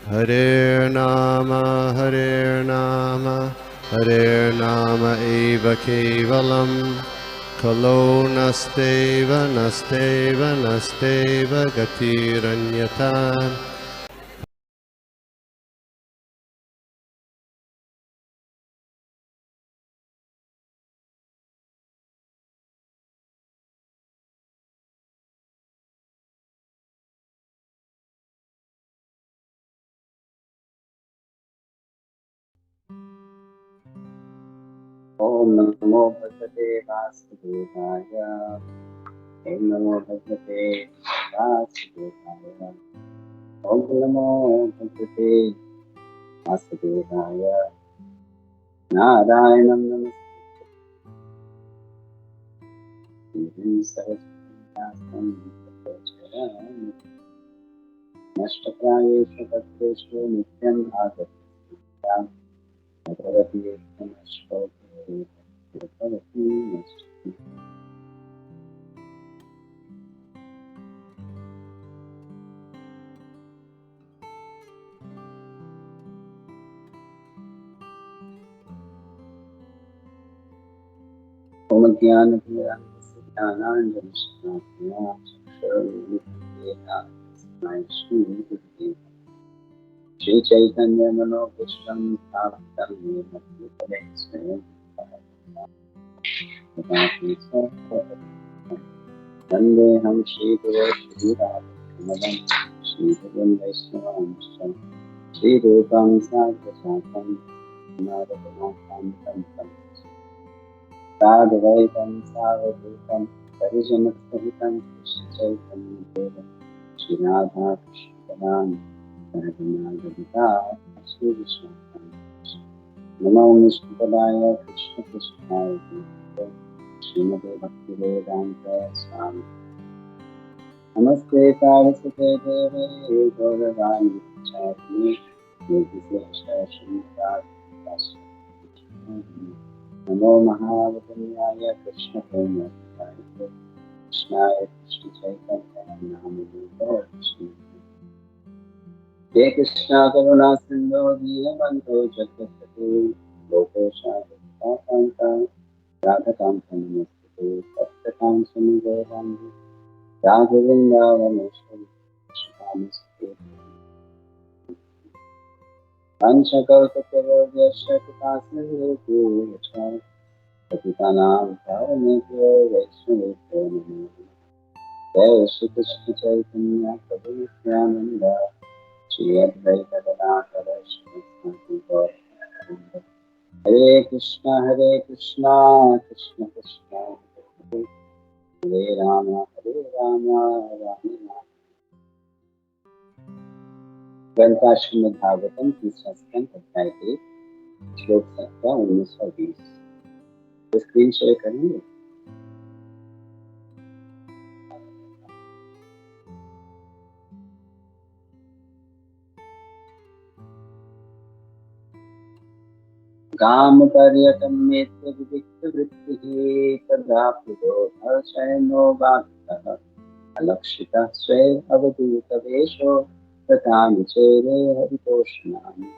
Hare Nama, Hare Nama eva kevalam, Kalo nasteva, nasteva, nasteva gatiranyata. Om Namo Bhagavate Vasudevaya. Om Namo Bhagavate Vasudevaya. Om Namo Bhagavate Vasudevaya. Narayanam Namaste Saraswati Nashtaprayeshu Bhakteshu Nityam Bhagavatam Bhagavati Nashtote Bhagavati Nashtote. Om Jnana-Timirandhasya Jnananjana-Shalakaya Chakshurunmilitam Tasmai Shri-Gurave Shri Chaitanya Manopushtam Sthapitam Yena Bhutale Swayam Bhagavati Sarvabhauma Vandeham Shri Guru Shri Radha Shri Guru Vaishnava Shri Rupam Sarvasakam Narayanam Tam Sadvaitam Savadvitam Parijanasahitam Krishna Chaitanya Deva Shri Radha Krishna Radha Shri Vishnu Namo Vishnupadaya Krishna Krishnaya Srimate Bhakti Vedanta Swami Namaste Saraswate Deve Gauravani Chari Nirvisesha Shrimad Namo Mahavadanyaya Krishna Premaya Krishnaya Krishna Chaitanya Namamito Krishna He Krishna Karuna Sindhu Dīnabanto Jagapati Gopesha Kanta Radhakanta Namaste Saptakanta Namaste Radhavinda Vaneshwari Namaste Panchakalpatarvyaśya Kripasinghruti Patitanam Pavanebhyo Vaishnavebhyo Namo Jai Shri Krishna Chaitanya Prabhu Nityananda Shri Advaita Gadadhara Srimati Gauranga Hare Krishna Krishna Krishna Hare Rama Rama Rama ग्रंथ श्रीमद् भागवतम तीसरा स्कंद अध्याय 1 श्लोक संख्या 19 और 20 तो screen share करेंगे। गाम पर्यटम नेत्र विविक्त वृत्तिः तदा पुरो धर्षयनो बाधः अलक्षितः स्वे अवधूत वेशो तथा निचेरे हरितोषणानि।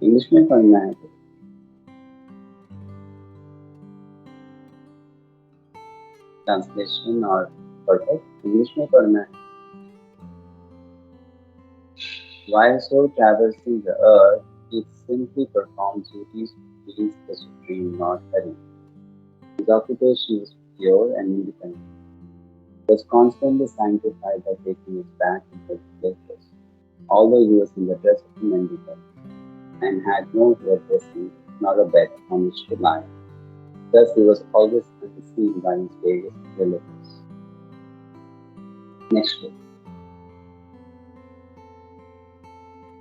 इंग्लिश में पढ़ना है तो ट्रांसलेशन और पढ़ो इंग्लिश में पढ़ना है। While so traversing the earth, it simply performs duties to please the Supreme Lord Hari. His occupation is pure and independent. He was constantly sanctified by taking us back to the places, although he was in the dress of a mendicant and had no dressing nor a bed on which to lie. Thus he was always unseen by his various relatives. Next one.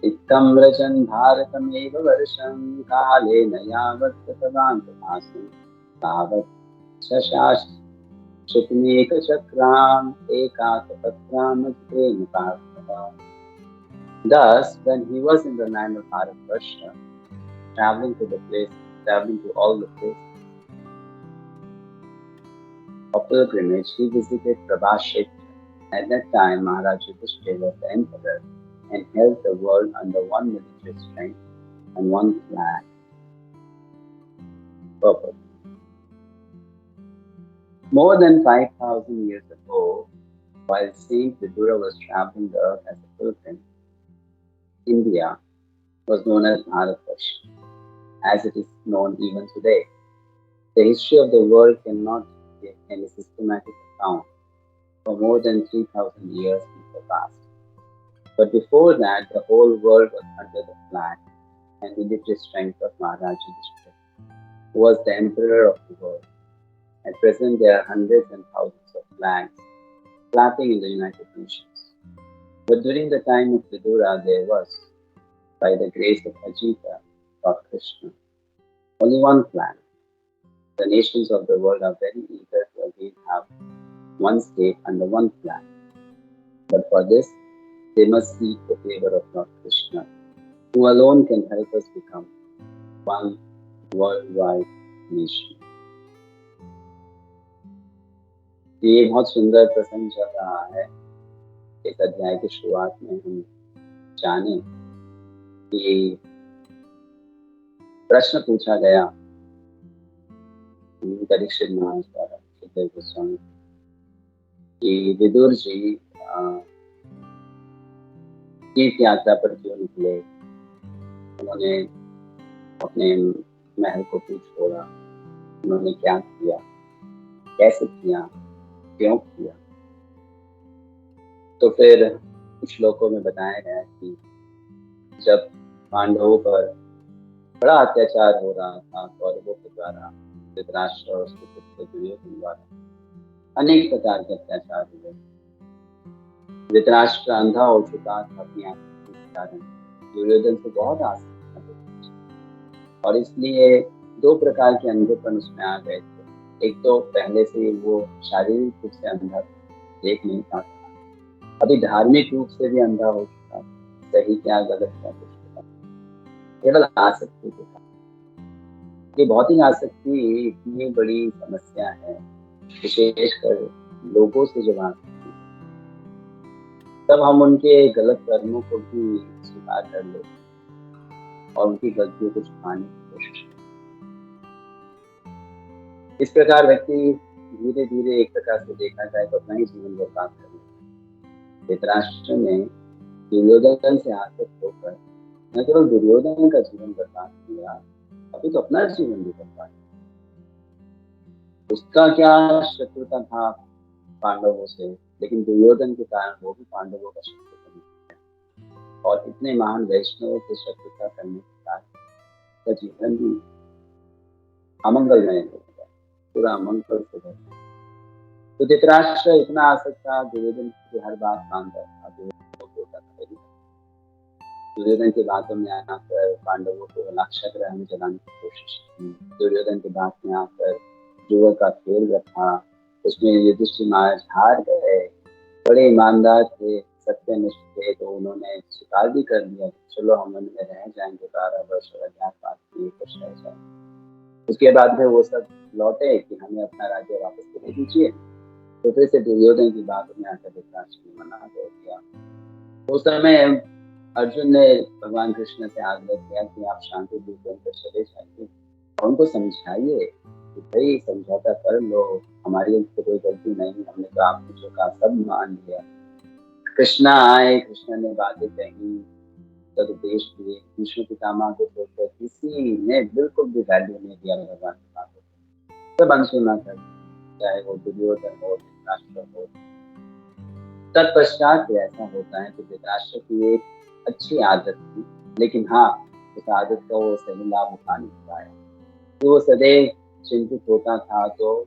इत्थं व्रजन् भारतमेव वर्षं कालेन यावत् गतवान् तावत् शशाश्रुतमेकचक्राम् एकातपत्रामध्येन पार्थः. Thus, when he was in the land of Bharatvarsha, traveling to all the places of pilgrimage, he visited Prabhashet. At that time, Maharaj Yudhishthira was the emperor, and held the world under one military strength and one flag purpose. More than 5,000 years ago, while Saint Vidura was traveling the earth as a pilgrim, India was known as Bharatvarsh, as it is known even today. The history of the world cannot give any systematic account for more than 3,000 years in the past. But before that, the whole world was under the flag and military strength of Maharaja Yudhishthira, who was the emperor of the world. At present, there are hundreds and thousands of flags flapping in the United Nations. But during the time of Vidura, there was, by the grace of Ajita, Lord Krishna, only one flag. The nations of the world are very eager to again have one state under one flag. But for this, they must seek the favor of Lord Krishna, who alone can help us become one worldwide nation. ये बहुत सुंदर प्रसंग चल रहा है। इस अध्याय की शुरुआत में हम जाने कि प्रश्न पूछा गया परीक्षित महाराज द्वारा सुखदेव गोस्वामी कि विदुर जी तीर्थ यात्रा पर क्यों निकले, उन्होंने अपने महल को क्यों छोड़ा, उन्होंने क्या किया, कैसे किया, क्यों किया। तो फिर कुछ श्लोकों में बताया गया कि जब पांडवों पर बड़ा अत्याचार हो रहा था कौरवों के द्वारा, धृतराष्ट्र और उसके पुत्र दुर्योधन द्वारा अनेक प्रकार के अत्याचार हुए। धृतराष्ट्र अंधा हो चुका था अपनी आसक्ति के कारण, दुर्योधन से बहुत आसक्ति थी और इसलिए दो प्रकार के अंधेपन उसमें आ गए थे। एक तो पहले से वो शारीरिक रूप से अंधा देख नहीं पाता, अभी धार्मिक रूप से भी अंधा हो चुका, सही क्या गलत क्या कुछ पता, केवल आसक्ति के कारण। ये भौतिक आसक्ति इतनी बड़ी समस्या है, विशेषकर लोगों से जब आसक्ति, तब हम उनके गलत कर्मों को भी स्वीकार कर लेते और उनकी गलतियों को छुपाने की कोशिश करते। इस प्रकार व्यक्ति धीरे धीरे एक प्रकार से देखा जाए तो अपना ही जीवन बर्बाद कर लेता है। धृतराष्ट्र ने दुर्योधन से आसक्त होकर न केवल दुर्योधन का जीवन बर्बाद किया, अभी तो अपना जीवन भी बर्बाद किया। उसका क्या शत्रुता था पांडवों से, लेकिन दुर्योधन के कारण वो भी पांडवों का शत्रु बन गया और इतने महान वैष्णवों से शत्रुता करने के कारण उसका जीवन भी अमंगलमय हो गया, पूरा अमंगल से भर। तो धृतराष्ट्र इतना आसक्त था, दुर्योधन की हर बात मानता था, दुर्योधन की बातों में आकर पांडवों को लाक्षागृह में जलाने की कोशिश की, दुर्योधन की बात में आकर जुआ का खेल रखा, उसमें युधिष्ठिर महाराज हार गए, बड़े ईमानदार थे, सत्यनिष्ठ थे, तो उन्होंने स्वीकार भी कर लिया, चलो हम मन में रह जाएंगे 12 वर्ष और अज्ञातवास किए कुछ रह जाए। उसके बाद में वो सब लौटे कि हमें अपना राज्य वापस दे दीजिए, तो फिर से दुर्योधन की बातों में आकर धृतराष्ट्र ने मना कर दिया। उस समय अर्जुन ने भगवान कृष्ण से आग्रह किया कि आप शांति दूत बनकर चले जाइए और उनको समझाइए कि भाई समझौता कर लो, हमारी तो कोई गलती नहीं, हमने तो आपने जो कहा सब मान लिया। कृष्णा आए, कृष्ण ने बातें कही, सदुपदेश दिए, भीष्म पितामह को छोड़कर किसी ने बिल्कुल भी वैल्यू नहीं दिया भगवान की बातों को, सब अनसुना कर, चाहे वो दुर्योधन हो, धृतराष्ट्र हो। तत्पश्चात ऐसा होता है कि धृतराष्ट्र की एक अच्छी आदत थी, लेकिन हाँ उस आदत का वो सही लाभ उठा नहीं पाया। तो वो सदैव चिंतित होता था, तो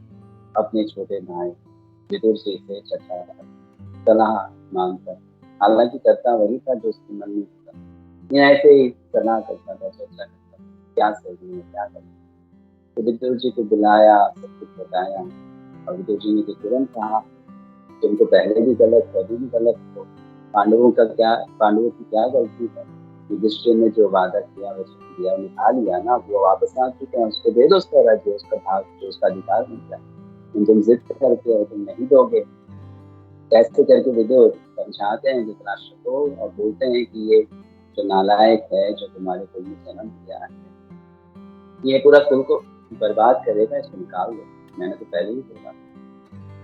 अपने छोटे भाई विदुर से सलाह मांगता, हालांकि करता वही था जो उसके मन में होता, ऐसे ही सलाह करता था, चर्चा करता था क्या सही है क्या करना। तो विदुर जी को बुलाया, सब कुछ बताया और विदुर जी ने तो तुरंत कहा तुमको पहले भी गलत अभी भी गलत हो, पांडवों की क्या गलती है, युधिष्ठिर ने जो वादा किया वचन दिया निभा लिया ना, वो वापस आ चुके हैं, उसको दे दो उसका राज्य, उसका भाग जो उसका अधिकार मिलता है। तुम जिद करते हो, तुम नहीं दोगे। ऐसे करके विदुर समझाते हैं धृतराष्ट्र को और बोलते हैं कि ये जो नालायक है, जो तुम्हारे कुल में जन्म दिया है, ये पूरा कुल को बर्बाद करेगा, इसको निकाल दो, मैंने तो पहले ही बोला।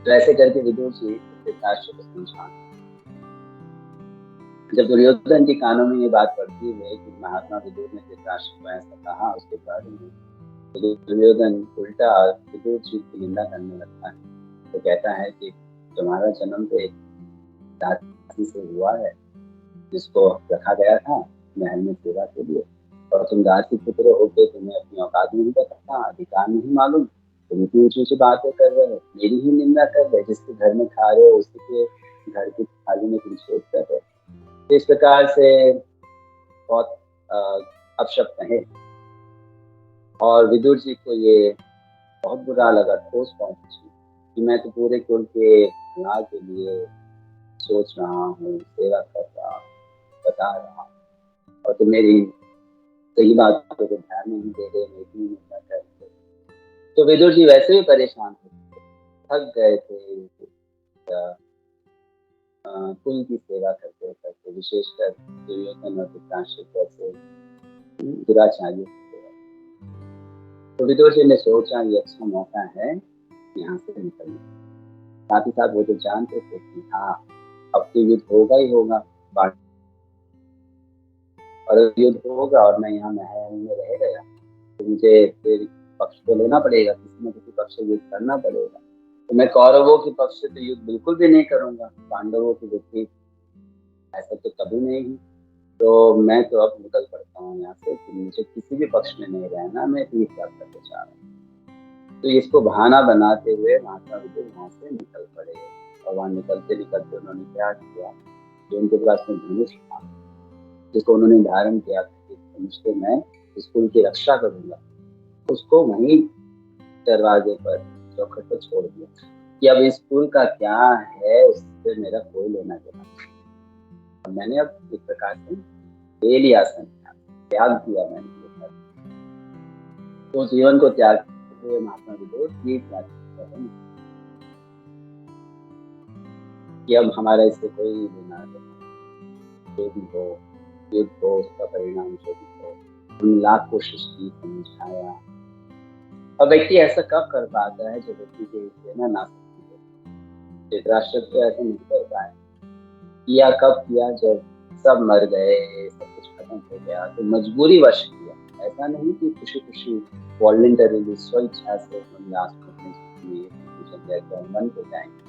तो ऐसे करके विदुर जी धृतराष्ट्र को समझाते। जब दुर्योधन के कानों में ये बात पड़ती है कि महात्मा विदुर ने धृतराष्ट्र को ऐसा कहा उसके बारे में, तो दुर्योधन उल्टा विदुर जी की निंदा करने लगता है। तो कहता है कि तुम्हारा जन्म तो एक दासी से हुआ है, जिसको रखा गया था महल में सेवा के लिए, और तुम दासी पुत्र होके तुम्हें अपनी औकात नहीं पता, अधिकार नहीं मालूम, तुम इतनी ऊंची ऊंची बातें कर रहे हो, मेरी ही निंदा कर रहे, जिसके घर में खा रहे हो उसी के घर की थाली में तुम छेद कर रहे। तो इस प्रकार से बहुत अपशब्द कहे और विदुर जी को ये बहुत बुरा लगा, ठोस पहुंची कि मैं तो पूरे कुल के भला के लिए सोच रहा हूँ, सेवा कर रहा हूँ, बता रहा हूँ, और तुम मेरी सही बातों को ध्यान नहीं दे रहे, मेरी निंदा कर रहे। तो विदुर जी वैसे भी परेशान थे, थक गए थे कुल की सेवा करते करते, विशेषकर दुर्योधन और धृतराष्ट्र जैसे दुराचार्यों की सेवा। तो विदुर जी ने सोचा ये अच्छा मौका है यहाँ से निकलने। साथ ही साथ वो तो जानते थे कि हाँ अब तो युद्ध होगा ही होगा, और युद्ध होगा और मैं यहाँ महल में रह गया तो मुझे फिर पक्ष को लेना पड़ेगा, किसी न किसी पक्ष से युद्ध करना पड़ेगा। तो मैं कौरवों के पक्ष से तो युद्ध बिल्कुल भी नहीं करूंगा, पांडवों के विपरीत ऐसा तो कभी नहीं। तो मैं तो अब निकल पड़ता हूँ यहाँ से, कि मुझे किसी भी पक्ष में नहीं रहना, मैं तीर्थ यात्रा पे जा रहा हूँ। तो इसको बहाना बनाते हुए महात्मा विदुर वहां से निकल पड़े, और वहां निकलते निकलते उन्होंने क्या किया, जो उनके पास में धनुष था जिसको उन्होंने धारण किया था, धनुष को मैं स्कूल की रक्षा करूंगा, उसको वहीं दरवाजे पर चौखट पर छोड़ दिया कि अब स्कूल का क्या है उससे मेरा कोई लेना देना। मैंने अब इस प्रकार से ले लिया, त्याग किया मैंने। तो जीवन को त्याग हुए महात्मा विदुर तीर्थ यात्रा कि अब हमारा इससे कोई लेना देना, जो भी हो युद्ध हो उसका परिणाम जो भी हो, हम लाख कोशिश की, समझाया। और व्यक्ति ऐसा कब कर पाता है जो व्यक्ति के लेना ना सकती है। धृतराष्ट्र तो ऐसा नहीं कर पाए, किया कब किया जब सब मर गए, सब कुछ खत्म हो गया, तो मजबूरी वश किया, ऐसा नहीं कि खुशी खुशी वॉलंटरीली स्वेच्छा से लास्ट में मन को जाएंगे,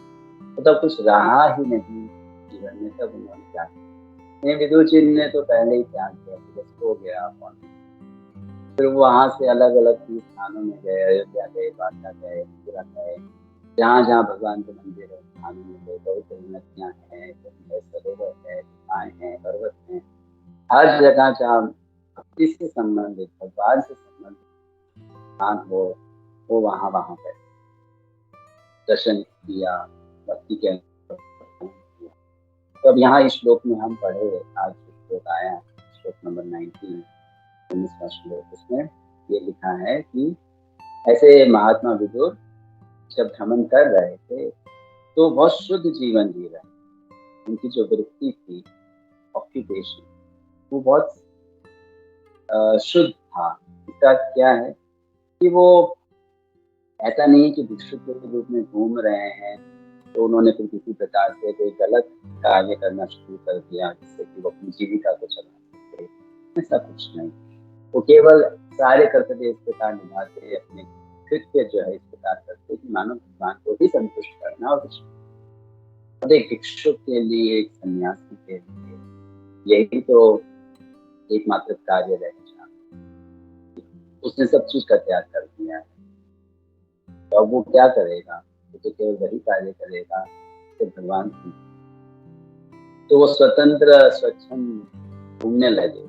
तो तब कुछ रहा ही नहीं जीवन में, तब उन्होंने क्या किया। विदुर जी ने तो पहले ही त्याग किया, बस हो गया। फिर वहां से अलग अलग स्थानों में गए, अयोध्या गए, द्वारका गए, मथुरा गए, जहाँ जहाँ भगवान के मंदिर है स्थानों में गए, बहुत नदियाँ हैं, सरोवर है, गुफाएं हैं, पर्वत हैं, हर जगह जहाँ भक्ति से संबंधित, भगवान से संबंधित स्थान हो वो वहां वहां गए, दर्शन किया, भक्ति के किया। तो अब यहाँ इस श्लोक में हम पढ़े, आज श्लोक आया श्लोक नंबर 19, 19वां श्लोक, उसमें ये लिखा है कि ऐसे महात्मा विदुर जब भ्रमण कर रहे थे तो बहुत शुद्ध जीवन जी रहे, उनकी जो वृत्ति थी, ऑक्यूपेशन, वो बहुत शुद्ध था। इसका क्या है कि वो ऐसा नहीं कि भिक्षुक के रूप में घूम रहे हैं तो उन्होंने फिर किसी प्रकार से कोई गलत कार्य करना शुरू कर दिया जिससे कि वो अपनी जीविका को चला सके, ऐसा कुछ नहीं। वो केवल सारे कर्तव्य इस प्रकार निभाते, अपने कृत्य जो है इस प्रकार करते कि मानव भगवान को ही संतुष्ट करना, और कुछ एक भिक्षुक के लिए, एक सन्यासी के लिए यही तो एकमात्र कार्य रह गया। उसने सब चीज का त्याग कर दिया है, तो अब वो क्या करेगा, तो केवल वही कार्य करेगा तो भगवान की। तो वो स्वतंत्र स्वच्छंद घूमने लगे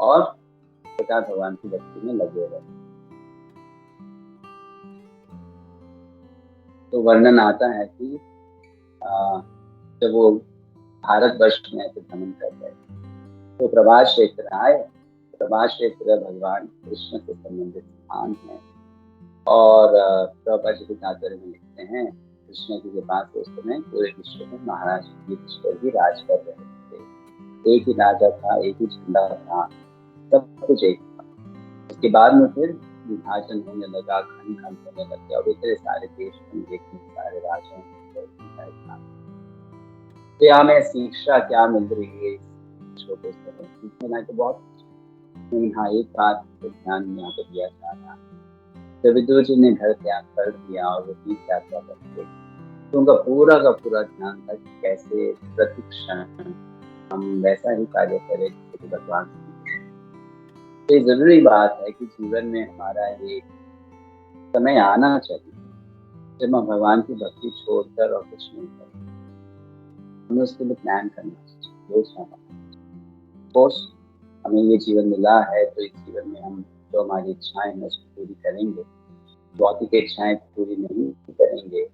और पिता भगवान की भक्ति में लगे रहे। तो वर्णन आता है कि जब वो भारत वर्ष में ऐसे भ्रमण कर रहे तो प्रभास क्षेत्र आए। प्रभास क्षेत्र भगवान कृष्ण से संबंधित स्थान है, और प्रभुपाद जी तात्पर्य में लिखते हैं कृष्ण जी के पास उस समय पूरे विश्व में महाराज युधिष्ठिर भी राज कर रहे थे। एक ही राजा था, एक ही झंडा था, सब कुछ एक था। उसके बाद में फिर विभाजन होने लगा, खंड खंड होने लग गया और इतने सारे देश बन गए, सारे राजाओं तो हमें शिक्षा क्या मिल रही है छोटे से सीखना तो बहुत। हाँ, एक बात तो ध्यान यहाँ पे दिया जा रहा है, जब विदुर जी ने घर त्याग कर दिया और वो तीर्थ यात्रा करते तो उनका पूरा का पूरा ध्यान था कि कैसे प्रतिक्षण हम वैसा ही कार्य करें जैसे भगवान। तो ये जरूरी बात है कि जीवन में हमारा एक समय आना चाहिए जब हम भगवान की भक्ति छोड़कर और कुछ नहीं करें। हमें उसके लिए प्लान करना चाहिए, योजना कोर्स हमें ये जीवन मिला है तो इस जीवन में हम जो हमारी इच्छाएं हैं उसको पूरी करेंगे। भौतिक इच्छाएं पूरी नहीं करेंगे,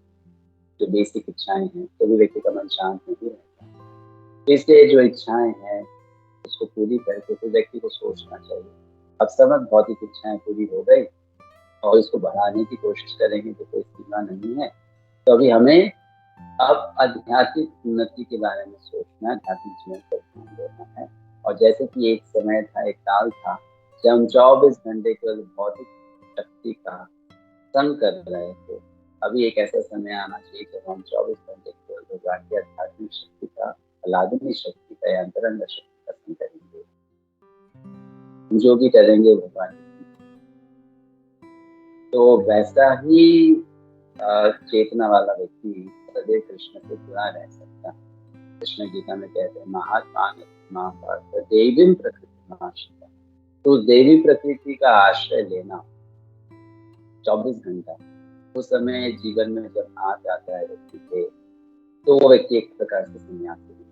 जो बेसिक इच्छाएं हैं, तो भी व्यक्ति का मन शांत नहीं रहता। इसलिए जो इच्छाएं हैं उसको पूरी करके तो व्यक्ति को सोचना चाहिए। अब समझ भौतिक इच्छाएं पूरी हो गई और इसको बढ़ाने की कोशिश करेंगे तो कोई सीमा नहीं है। तो अभी हमें अब आध्यात्मिक उन्नति के बारे में सोचना, आध्यात्मिक जीवन पर ध्यान देना है। और जैसे कि एक समय था, एक काल था जब हम 24 घंटे केवल भौतिक शक्ति का संग कर रहे थे। अभी एक ऐसा समय आना चाहिए जब हम 24 घंटे केवल भगवान की आध्यात्मिक शक्ति का, अलादनी शक्ति का या अंतरंग शक्ति का संग करेंगे। जो भी करेंगे भगवान तो वैसा ही चेतना वाला व्यक्ति सदैव कृष्ण से जुड़ा रह सकता। कृष्ण गीता में कहते हैं महात्मा देवी प्रकृति, तो देवी प्रकृति का आश्रय लेना 24 घंटा उस समय जीवन में जब आ जाता है व्यक्ति के, तो वो व्यक्ति एक प्रकार से सन्यासी है।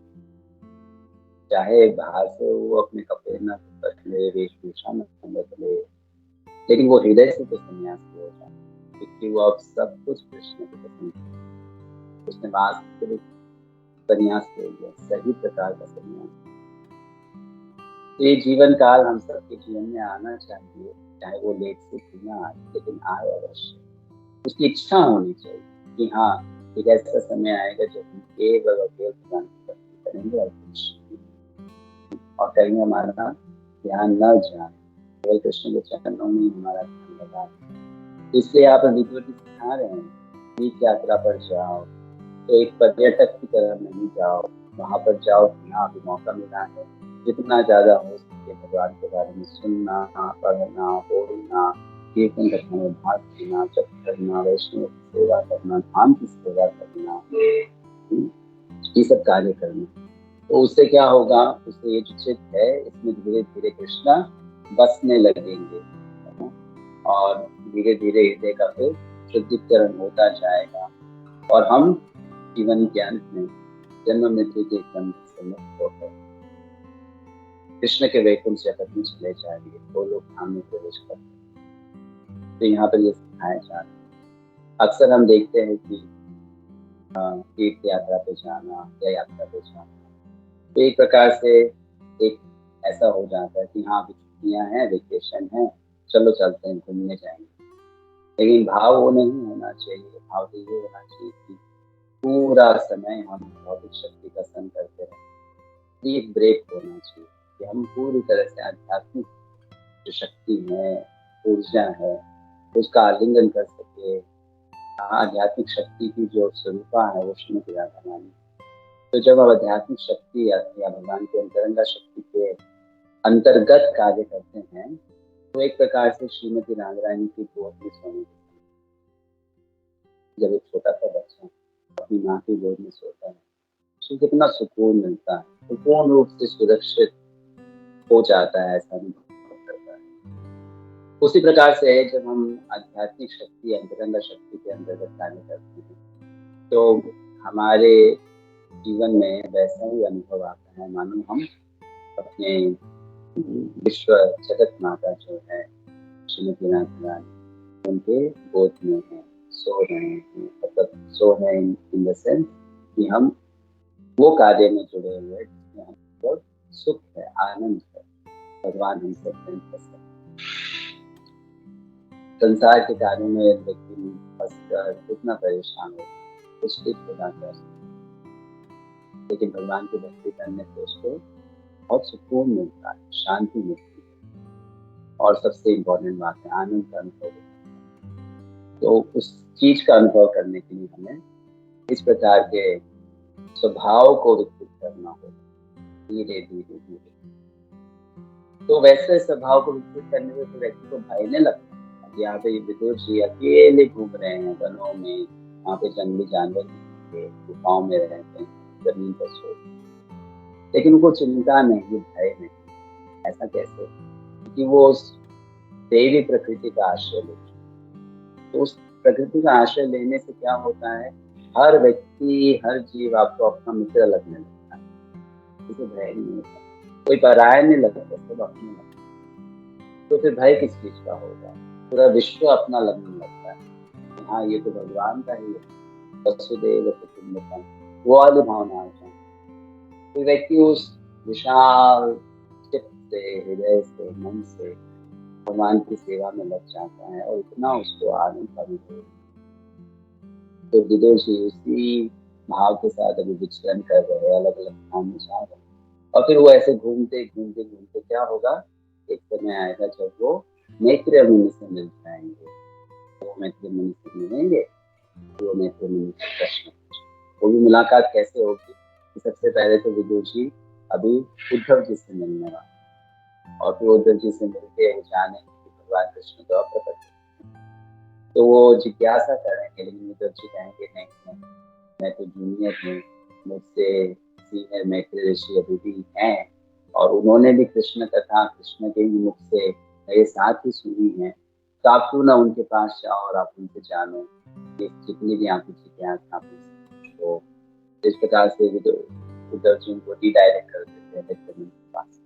चाहे बाहर से वो अपने कपड़े न बदले, वेशभूषा में बदले, लेकिन वो हृदय से तो सन्यासी हो जाए क्योंकि वो अब सब कुछ कृष्ण के पसंद, उसने वास्तविक सन्यास ले लिया, सही प्रकार का सन्यास। ये जीवन काल हम सबके जीवन में आना चाहिए, चाहे वो लेट से क्यों ना आए, लेकिन आए अवश्य। उसकी इच्छा होनी चाहिए कि हाँ एक ऐसा समय आएगा जब हम केवल और केवल भगवान की भक्ति करेंगे और कुछ और कहीं हमारा ध्यान न जाए, केवल कृष्ण के चरणों में हमारा ध्यान लगा। इसलिए आप विदुर जी सिखा रहे हैं, तीर्थ यात्रा पर जाओ तो एक पर्यटक की तरह नहीं जाओ, वहां पर जाओ कि हाँ अभी मौका मिला है, जितना ज्यादा हो सके भगवान के बारे में सुनना, पढ़ना, बोलना, कीर्तन करने में भाग लेना, जप करना, वैष्णव की सेवा करना, धाम की सेवा करना, ये सब कार्य करना। तो उससे क्या होगा, उससे ये जो चित्त है इसमें धीरे धीरे कृष्णा बसने लगेंगे और धीरे धीरे हृदय का फिर शुद्धिकरण होता जाएगा और हम जीवन के अंत में जन्म मृत्यु के बंधन से मुक्त होकर कृष्ण के वैकुंठ जगत में चले जाएंगे, वो लोग धाम में प्रवेश करते। तो यहाँ पर ये सिखाया जा रहा है। अक्सर हम देखते हैं कि तीर्थ यात्रा पे जाना या यात्रा पे जाना तो एक प्रकार से एक ऐसा हो जाता है कि हाँ अभी छुट्टियां हैं, वेकेशन है, चलो चलते हैं घूमने जाएंगे। लेकिन भाव वो नहीं होना चाहिए। भाव तो ये होना चाहिए कि पूरा समय हम भौतिक शक्ति का संग करते रहे। एक ब्रेक होना चाहिए कि हम पूरी तरह से आध्यात्मिक जो शक्ति है, ऊर्जा है, उसका आलिंगन कर सके। आध्यात्मिक शक्ति की जो स्वरूपा है वो श्रीमती राधा रानी। तो जब हम आध्यात्मिक शक्ति या भगवान के अंतरंगा शक्ति के अंतर्गत कार्य करते हैं तो एक प्रकार से श्रीमती राधा रानी की गोद में सोने। जब एक छोटा सा बच्चा अपनी माँ की गोद में सोता है तो कितना सुकून मिलता है, तो पूर्ण रूप से सुरक्षित हो जाता है, ऐसा अनुभव करता है। उसी प्रकार से जब हम आध्यात्मिक शक्ति, अंतरंगा शक्ति के अंतर्गत कार्य करते हैं तो हमारे जीवन में वैसा ही अनुभव आता है मानो हम अपने विश्व जगत माता जो है श्रीमती राधा रानी उनके गोद में है, सो रहे हैं। मतलब सो है इन द सेंस कि हम वो कार्य में जुड़े हुए हैं जिसमें हमको सुख है, आनंद है, भगवान हमसे प्रेम कर सकते। संसार के कार्यों में व्यक्ति फंसकर कितना परेशान होता है, प्रतिष्ठित हो जाता है, लेकिन भगवान की भक्ति करने से उसको बहुत सुकून मिलता है, शांति मिलती है, और सबसे इम्पोर्टेंट बात है आनंद का अनुभव होता है। तो उस चीज का अनुभव करने के लिए हमें इस प्रकार के स्वभाव को विकसित करना होगा, धीरे धीरे धीरे। तो वैसे स्वभाव को विकसित करने से तो व्यक्ति को भय नहीं लगता। यहाँ पे विदुर जी अकेले घूम रहे हैं वनों में, वहाँ पे जंगली जानवर गुफाओं में रहते हैं, जमीन पर सोते हैं, लेकिन उनको चिंता नहीं, भय नहीं। ऐसा कैसे? क्योंकि वो उस देवी प्रकृति का आश्रय लेते हैं। तो उस प्रकृति का आश्रय लेने से क्या होता है, हर व्यक्ति, हर जीव आपको अपना मित्र लगने लगता है, किसी भय नहीं होता, कोई पराया नहीं लगता, सब अपने लगता। तो फिर भय किस चीज का होगा? पूरा विश्व अपना लगने लगता है। हाँ, ये तो भगवान का ही है, वसुदेव कुटुंबकम, वो वाली भावना आ जाए। तो व्यक्ति उस विशाल चित्त से, हृदय से, मन से भगवान की सेवा में लग जाता है और इतना उसको आनंद का अनुभव। तो विदुर जी उसी भाव के साथ अभी विचरण कर रहे हैं, अलग अलग स्थान में जा रहे हैं, और फिर वो ऐसे घूमते घूमते घूमते क्या होगा, एक समय आएगा जब वो मैत्रेय मुनि से मिल जाएंगे। वो मैत्रेय मुनि से मिलेंगे, वो मैत्रेय मुनि से प्रश्न, वो भी मुलाकात कैसे होगी कि सबसे पहले तो विदुर जी अभी उद्धव जी से मिलने वाले, और फिर उद्धव जी से मिलके वो जानेंगे कि भगवान कृष्ण तो अप्रकट है। तो वो जिज्ञासा करेंगे, लेकिन उद्धव जी कहेंगे नहीं, मैं तो जूनियर हूँ, मुझसे सीनियर मैत्रेय ऋषि अभी भी हैं, और उन्होंने भी कृष्ण कथा कृष्ण के ही मुख से मेरे साथ ही सुनी है। तो आप क्यों ना उनके पास जाओ और आप उनसे जानो, ये जितनी भी आपकी जिज्ञासा आप उनसे पूछो। इस प्रकार से उद्धव जी उनको रिडायरेक्ट कर देते हैं मैत्रेय मुनि के पास।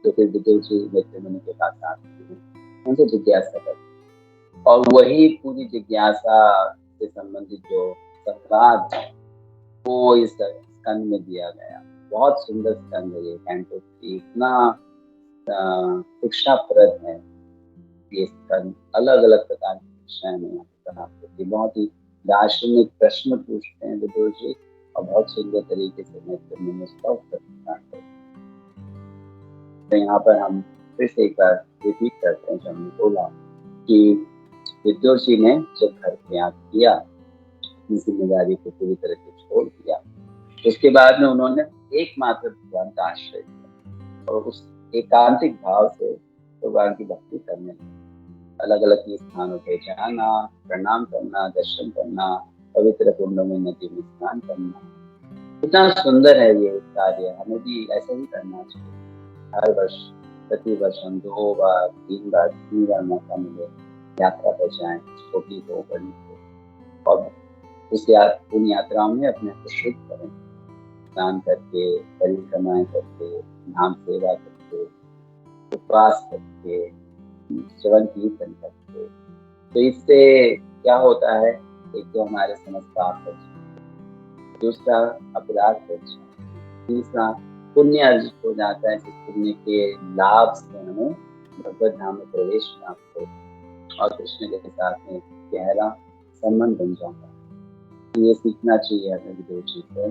तो फिर विदुर जी मैत्रेय मुनि के पास आते हैं, उनसे जिज्ञासा करते हैं, और वही पूरी जिज्ञासा से संबंधित जो संवाद है वो इस स्कंद में दिया गया। बहुत सुंदर स्कंद है ये, कैंटो 3, इतना शिक्षाप्रद है ये स्कंद। अलग अलग प्रकार की शिक्षाएं में यहाँ पे प्राप्त होती है। बहुत ही दार्शनिक प्रश्न पूछते हैं विदुर जी, और बहुत सुंदर तरीके से मैत्रेय मुनि उसका उत्तर प्रदान करते हैं। तो यहाँ पर हम फिर से एक बार रिपीट करते हैं जो हमने बोला कि विदुर जी ने जब घर त्याग किया, अपनी जिम्मेदारी को पूरी तरह से छोड़ दिया, उसके बाद में उन्होंने एकमात्र भगवान का आश्रय लिया और उस एकांतिक भाव से भगवान की भक्ति करने लगे। अलग अलग स्थानों पे जाना, प्रणाम करना, दर्शन करना, पवित्र कुंडों में, नदी में स्नान करना, कितना सुंदर है ये कार्य। हमें भी ऐसा ही करना चाहिए। हर वर्ष, प्रति वर्ष हम 2 बार 3 बार 3 बार मौका मिले यात्रा पर जाएं, छोटी हो बड़ी हो, और उन यात्राओं में अपने को शुद्ध करें, स्नान करके, परिक्रमाएं करके, नाम सेवा करके, उपवास करके, श्रवण कीर्तन करके। तो इससे क्या होता है, एक तो हमारे समस्त पाप बच जाते, दूसरा अपराध बच जाते, तीसरा पुण्य अर्जित हो जाता है, जिस पुण्य के लाभ से हमें भगवत धाम में प्रवेश प्राप्त होता है और कृष्ण के साथ में गहरा संबंध बन जाता है। ये सीखना चाहिए हमें विदुर जी से,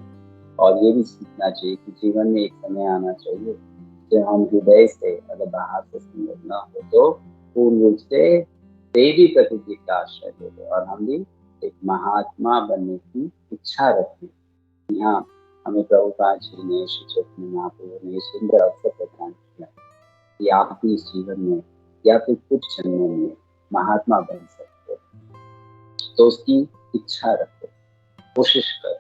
और ये भी सीखना चाहिए कि जीवन में एक समय आना चाहिए जब हम हृदय से, अगर बाहर से संयोग न हो तो पूर्ण रूप से देवी प्रकृति का आश्रय ले, और हम भी एक महात्मा बनने की इच्छा रखें। यहाँ हमें प्रभुपाद जी ने, श्री चैतन्य महाप्रभु ने सुंदर अवसर प्रदान किया कि आप भी इस जीवन में या फिर कुछ जन्मों में महात्मा बन सकते हो। तो उसकी इच्छा रखो, कोशिश करो,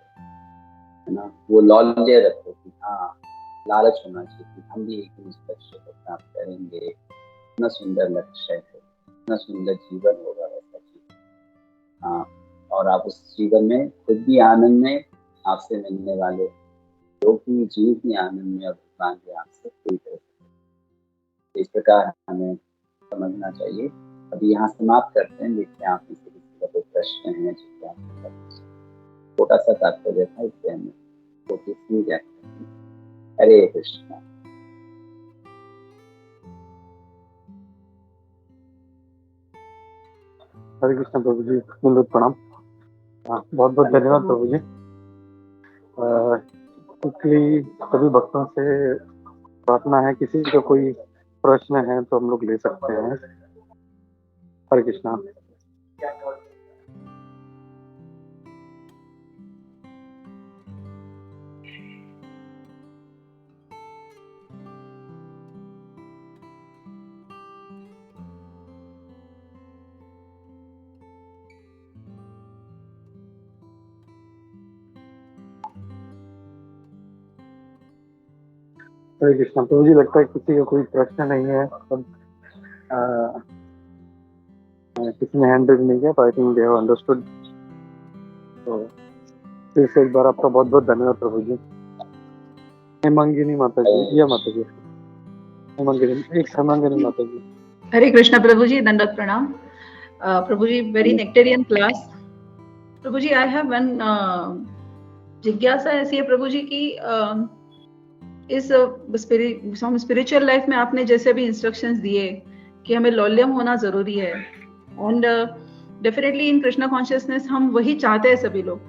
है ना, वो लौल्य रखो कि हाँ, लालच होना चाहिए कि हम भी एक दिन इस लक्ष्य को प्राप्त करेंगे। इतना सुंदर लक्ष्य है, इतना सुंदर जीवन होगा वैसा जीवन। हाँ, और आप उस जीवन में खुद भी आनंद में, आपसे मिलने वाले लोग भी, जीव भी आनंद में, और भगवान भी आपसे पूरी तरह से। इस प्रकार हमें समझना चाहिए। अभी यहाँ समाप्त करते हैं, देखते हैं आप में से किसी का कोई प्रश्न है जिससे छोटा सा तात्पर्य था, इससे हमें तो किसी हरे कृष्ण। हरे कृष्ण प्रभु जी, दंडवत प्रणाम। हाँ, बहुत बहुत धन्यवाद प्रभु जी। क्विकली सभी भक्तों से प्रार्थना है, किसी को कोई प्रश्न है तो हम लोग ले सकते हैं। हरे कृष्णा। हरे कृष्णा प्रभु जी, लगता है किसी को कोई प्रश्न नहीं है। सब अ, किसी ने हैंड रेज नहीं किया, तो I think they have understood. तो फिर से एक बार आपका बहुत बहुत धन्यवाद प्रभु जी। हेमांगिनी माता जी, या माता जी, हेमांगिनी, एक हेमांगिनी माता जी। हरे कृष्णा प्रभु जी, दंडवत प्रणाम। प्रभु जी, वेरी नेक्टेरियन क्लास। प्रभु जी, आई हैव वन जिज्ञासा ऐसी है प्रभु जी की, इस स्पिरिचुअल लाइफ में आपने जैसे भी इंस्ट्रक्शंस दिए कि हमें लौल्यम होना जरूरी है, and definitely in Krishna consciousness हम वही चाहते हैं सभी लोग,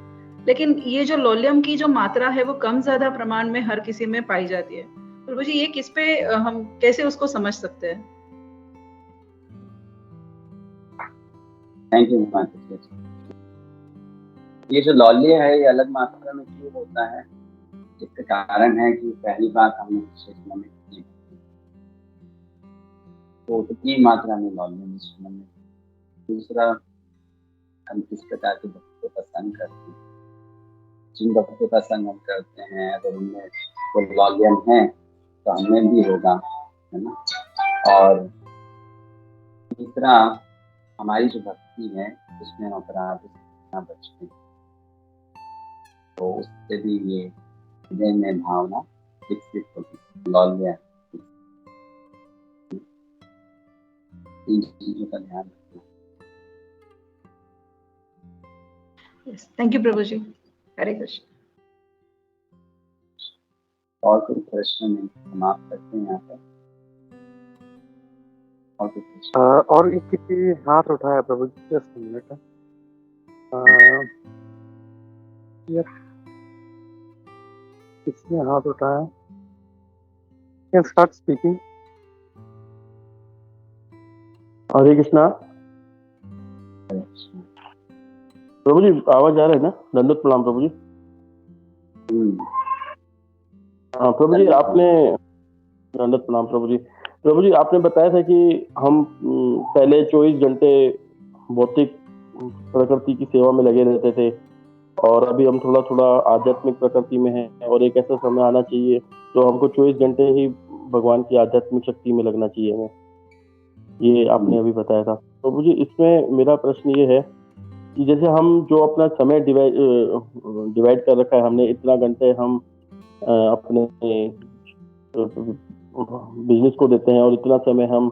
लेकिन ये जो लौल्यम की जो मात्रा है वो कम ज्यादा प्रमाण में हर किसी में पाई जाती है। प्रभु जी, ये किस पे हम कैसे उसको समझ सकते हैं? थैंक यू माता जी। ये जो लौल्य है ये अलग मात्रा में क्यों होता है? इसका कारण है कि पहली बात हमने कृष्ण में की, तो उतनी मात्रा में लौल्य कृष्ण में। दूसरा, हम किस प्रकार के भक्तों का संग करते हैं। जिन भक्तों का संग हम करते हैं अगर उनमें वो लौल्यम है तो हमें भी होगा, है ना। और तीसरा, हमारी जो भक्ति है उसमें हम अपराध से बचते हैं, तो उससे भी ये हृदय में भावना विकसित होगी, लौल्य। इन चीजों का ध्यान रखना। थैंक यू प्रभु जी। हरे कृष्ण। और कोई प्रश्न नहीं, समाप्त करते हैं यहाँ पर। और कोई प्रश्न? और एक किसी हाथ उठाया प्रभु जी, जस्ट मिनट। किसने हाथ उठाया? Can start speaking. Hare Krishna. प्रभु जी आवाज आ रहा है ना? दंडवत प्रणाम प्रभु जी। हाँ प्रभु जी, आपने दंडवत प्रणाम प्रभु जी। प्रभु जी, आपने बताया था कि हम पहले 24 घंटे भौतिक प्रकृति की सेवा में लगे रहते थे, और अभी हम थोड़ा थोड़ा आध्यात्मिक प्रकृति में हैं, और एक ऐसा समय आना चाहिए तो हमको 24 घंटे ही भगवान की आध्यात्मिक शक्ति में लगना चाहिए हमें। ये आपने अभी बताया था प्रभु जी। इसमें मेरा प्रश्न ये है कि जैसे हम जो अपना समय डिवाइड कर रखा है हमने, इतना घंटे हम अपने बिजनेस को देते हैं और इतना समय हम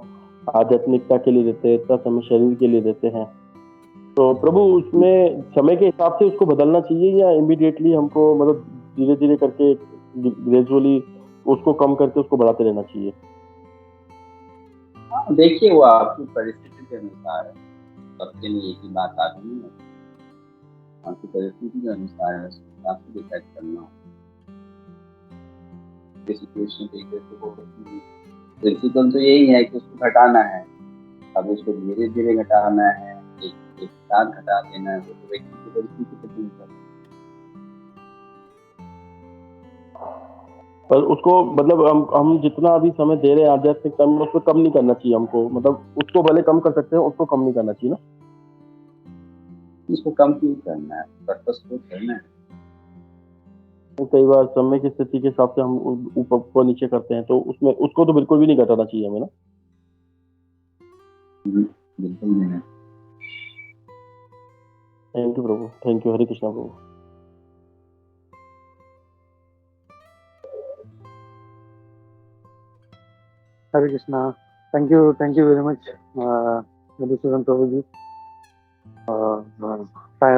आध्यात्मिकता के लिए देते हैं, इतना समय शरीर के लिए देते हैं, तो प्रभु उसमें समय के हिसाब से उसको बदलना चाहिए या इमीडिएटली हमको मतलब धीरे धीरे करके ग्रेजुअली उसको कम करके उसको बढ़ाते रहना चाहिए? देखिए, वो आपकी परिस्थिति के अनुसार है, सबके लिए एक ही बात आती नहीं है। आपकी परिस्थिति के अनुसार है, उसके हिसाब से डिसाइड करना। सिचुएशन प्रिंसिपल तो यही है कि उसको घटाना है। अब उसको धीरे धीरे घटाना है, एक साथ घटा देना है, वो तो व्यक्ति की परिस्थिति पे डिपेंड करता है। पर उसको मतलब हम जितना अभी समय दे रहे हैं आध्यात्मिकता में, उसको कम नहीं करना चाहिए हमको, मतलब उसको भले कम कर सकते हैं, उसको कम नहीं करना चाहिए ना? उसको कम क्यों करना है, पर्पस को करना है। तो कई बार समय की स्थिति के हिसाब से हम ऊपर नीचे करते हैं, तो उसमें उसको तो बिल्कुल भी नहीं घटाना चाहिए हमें ना? बिल्कुल नहीं। थैंक यू प्रभु, थैंक यू। हरे कृष्णा प्रभु। Hare Krishna. Thank you very much Madhusudan प्रभु जी,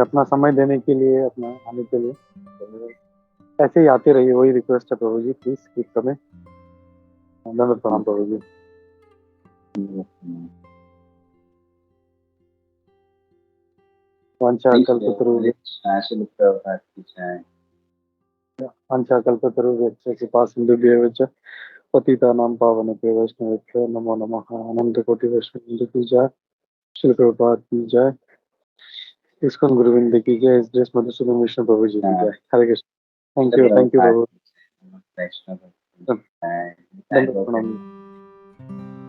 अपना समय देने के लिए, अपना आने के लिए। तो ऐसे ही आते रहिए, वही रिक्वेस्ट है प्रभु जी, प्लीज कीप कमिंग। धन्यवाद प्रणाम प्रभु जी। वांछा Please share. कल्पतरुभ्यश्च Shri Prabhupada ki jai. वांछा कल्पतरुभ्यश्च कृपा सिन्धुभ्येव च पतितानां पावनेभ्यो वैष्णवेभ्यो नमो नमः। अनंत कोटि वैष्णव की जय। श्री प्रभुपाद की जय। इस्कॉन गुरुविंद की जय। एसडीएस मधुसूदन विष्णु प्रभु जी की जय। Hare Krishna. Thank you Prabhupada प्रभु। ki jai. Vaishnava ki jai. Thank दंडवत you. प्रणाम।